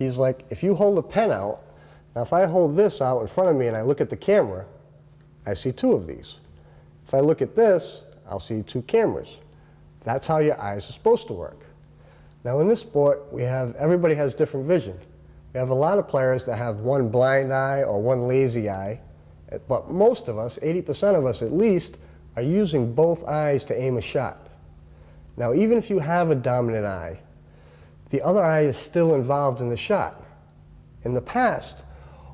he's like, if you hold a pen out, now if I hold this out in front of me and I look at the camera, I see two of these. If I look at this, I'll see two cameras. That's how your eyes are supposed to work. Now in this sport, everybody has different vision. We have a lot of players that have one blind eye or one lazy eye, but most of us, 80% of us at least, are using both eyes to aim a shot. Now even if you have a dominant eye, the other eye is still involved in the shot. In the past,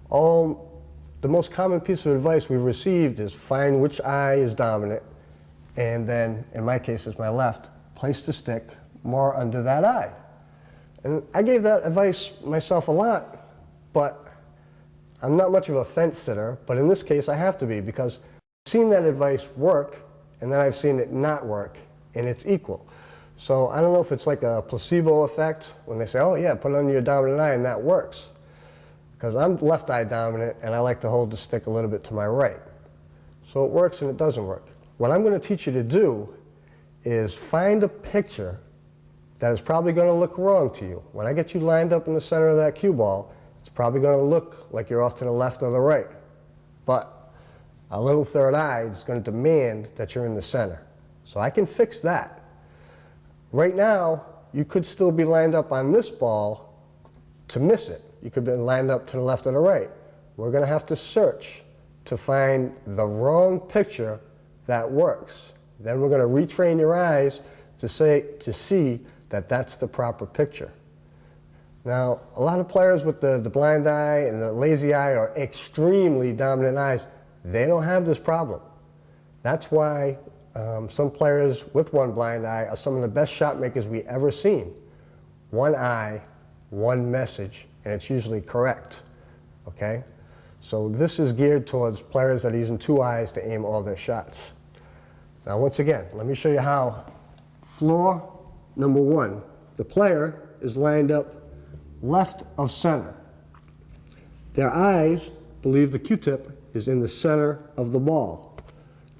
the most common piece of advice we've received is find which eye is dominant, and then, in my case, it's my left, place the stick more under that eye. And I gave that advice myself a lot, but I'm not much of a fence sitter, but in this case I have to be, because I've seen that advice work, and then I've seen it not work, and it's equal. So I don't know if it's like a placebo effect when they say, oh yeah, put it under your dominant eye and that works. Because I'm left eye dominant and I like to hold the stick a little bit to my right. So it works and it doesn't work. What I'm going to teach you to do is find a picture that is probably going to look wrong to you. When I get you lined up in the center of that cue ball, it's probably going to look like you're off to the left or the right. But a little third eye is going to demand that you're in the center. So I can fix that. Right now, you could still be lined up on this ball to miss it. You could be lined up to the left or the right. We're going to have to search to find the wrong picture that works. Then we're going to retrain your eyes to see that that's the proper picture. Now, a lot of players with the blind eye and the lazy eye are extremely dominant eyes. They don't have this problem. That's why some players with one blind eye are some of the best shot makers we ever seen. One eye, one message, and it's usually correct, okay? So this is geared towards players that are using two eyes to aim all their shots. Now once again, let me show you how. Floor number one, the player is lined up left of center. Their eyes believe the Q-tip is in the center of the ball.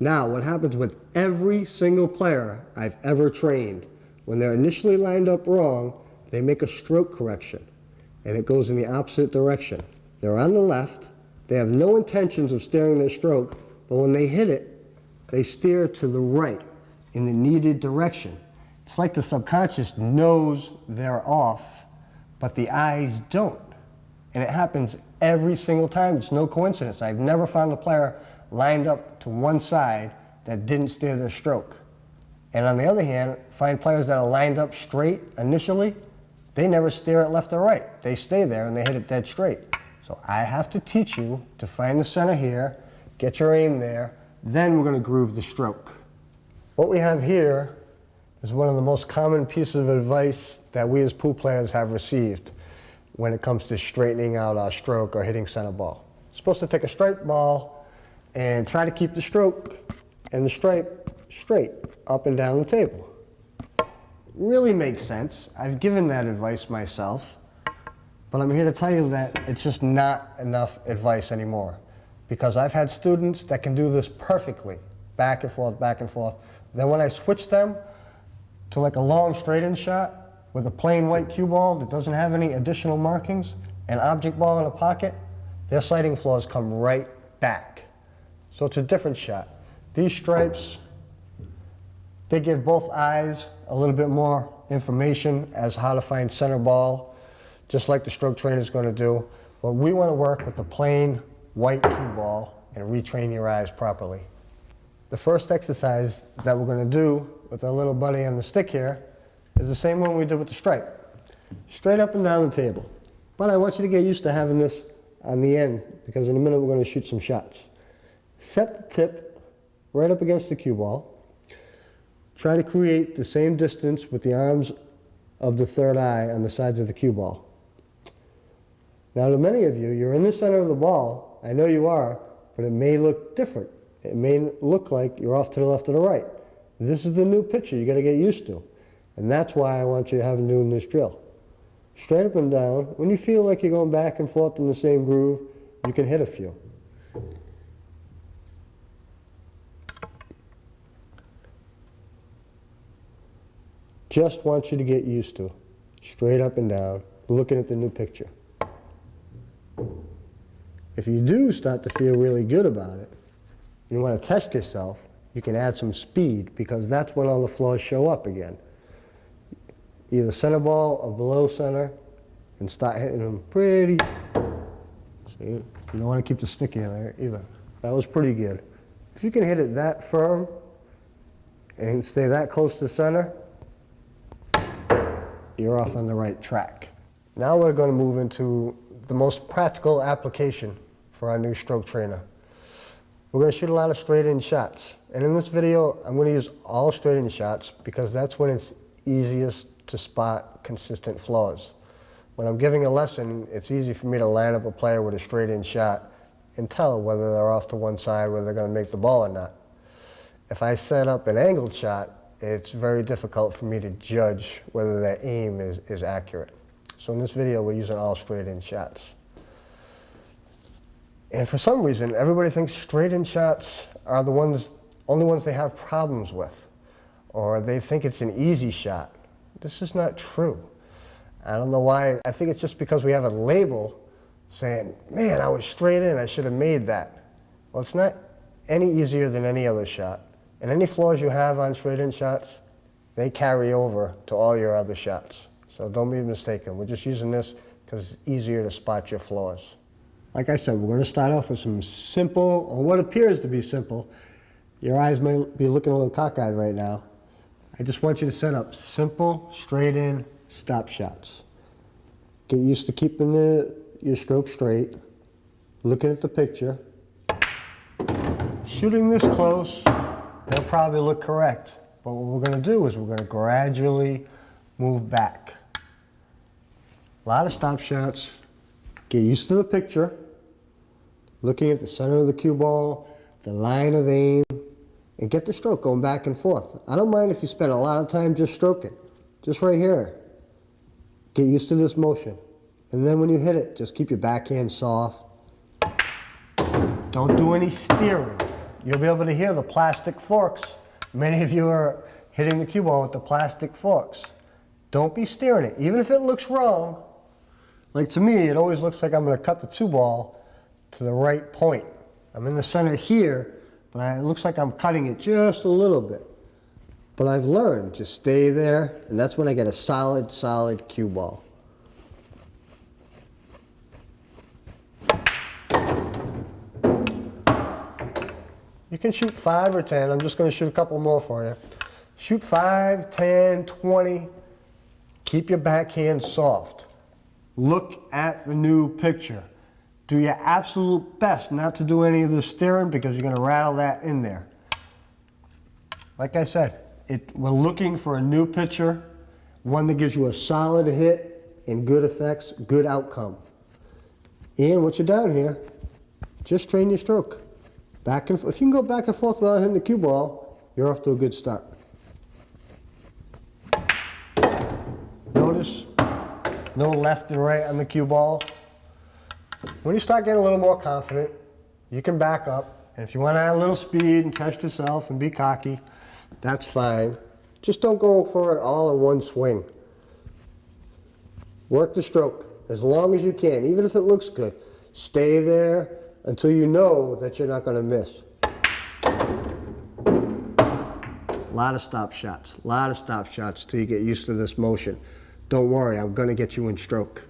Now, what happens with every single player I've ever trained, when they're initially lined up wrong, they make a stroke correction, and it goes in the opposite direction. They're on the left, they have no intentions of steering their stroke, but when they hit it, they steer to the right in the needed direction. It's like the subconscious knows they're off, but the eyes don't. And it happens every single time. It's no coincidence. I've never found a player lined up to one side that didn't steer their stroke. And on the other hand, find players that are lined up straight initially, they never steer it left or right. They stay there and they hit it dead straight. So I have to teach you to find the center here, get your aim there, then we're going to groove the stroke. What we have here is one of the most common pieces of advice that we as pool players have received when it comes to straightening out our stroke or hitting center ball. You're supposed to take a striped ball and try to keep the stroke and the stripe straight up and down the table. Really makes sense. I've given that advice myself, but I'm here to tell you that it's just not enough advice anymore, because I've had students that can do this perfectly, back and forth, back and forth. Then when I switch them to like a long straight-in shot with a plain white cue ball that doesn't have any additional markings, an object ball in a pocket, their sighting flaws come right back. So it's a different shot. These stripes, they give both eyes a little bit more information as how to find center ball, just like the stroke trainer is going to do. But we want to work with the plain white cue ball and retrain your eyes properly. The first exercise that we're going to do with our little buddy on the stick here is the same one we did with the stripe. Straight up and down the table. But I want you to get used to having this on the end, because in a minute we're going to shoot some shots. Set the tip right up against the cue ball. Try to create the same distance with the arms of the third eye on the sides of the cue ball. Now to many of you, you're in the center of the ball. I know you are, but it may look different. It may look like you're off to the left or the right. This is the new picture you got to get used to. And that's why I want you to have doing this drill. Straight up and down. When you feel like you're going back and forth in the same groove, you can hit a few. Just want you to get used to straight up and down, looking at the new picture. If you do start to feel really good about it, you want to test yourself, you can add some speed, because that's when all the flaws show up again. Either center ball or below center, and start hitting them pretty. See, you don't want to keep the stick in there either. That was pretty good. If you can hit it that firm and stay that close to center, you're off on the right track. Now we're going to move into the most practical application for our new stroke trainer. We're going to shoot a lot of straight-in shots. And in this video, I'm going to use all straight-in shots because that's when it's easiest to spot consistent flaws. When I'm giving a lesson, it's easy for me to line up a player with a straight-in shot and tell whether they're off to one side, whether they're going to make the ball or not. If I set up an angled shot, it's very difficult for me to judge whether that aim is accurate. So in this video, we're using all straight-in shots. And for some reason, everybody thinks straight-in shots are the only ones they have problems with, or they think it's an easy shot. This is not true. I don't know why. I think it's just because we have a label saying, man, I was straight in, I should have made that. Well, it's not any easier than any other shot. And any flaws you have on straight-in shots, they carry over to all your other shots. So don't be mistaken. We're just using this because it's easier to spot your flaws. Like I said, we're going to start off with some simple, or what appears to be simple. Your eyes may be looking a little cockeyed right now. I just want you to set up simple, straight-in stop shots. Get used to keeping your stroke straight, looking at the picture. Shooting this close, they'll probably look correct. But what we're going to do is we're going to gradually move back. A lot of stop shots. Get used to the picture, looking at the center of the cue ball, the line of aim, and get the stroke going back and forth. I don't mind if you spend a lot of time just stroking, just right here. Get used to this motion. And then when you hit it, just keep your backhand soft. Don't do any steering. You'll be able to hear the plastic forks. Many of you are hitting the cue ball with the plastic forks. Don't be steering it, even if it looks wrong. Like to me, it always looks like I'm going to cut the two ball to the right point. I'm in the center here, but it looks like I'm cutting it just a little bit. But I've learned, just stay there, and that's when I get a solid cue ball. You can shoot 5 or 10. I'm just going to shoot a couple more for you. Shoot 5, 10, 20. Keep your backhand soft. Look at the new picture. Do your absolute best not to do any of the steering because you're going to rattle that in there. Like I said, we're looking for a new picture, one that gives you a solid hit and good effects, good outcome. And once you're down here, just train your stroke. Back and forth. If you can go back and forth without hitting the cue ball, you're off to a good start. Notice no left and right on the cue ball. When you start getting a little more confident, you can back up. And if you want to add a little speed and test yourself and be cocky, that's fine. Just don't go for it all in one swing. Work the stroke as long as you can, even if it looks good. Stay there until you know that you're not going to miss. A lot of stop shots till you get used to this motion. Don't worry, I'm going to get you in stroke.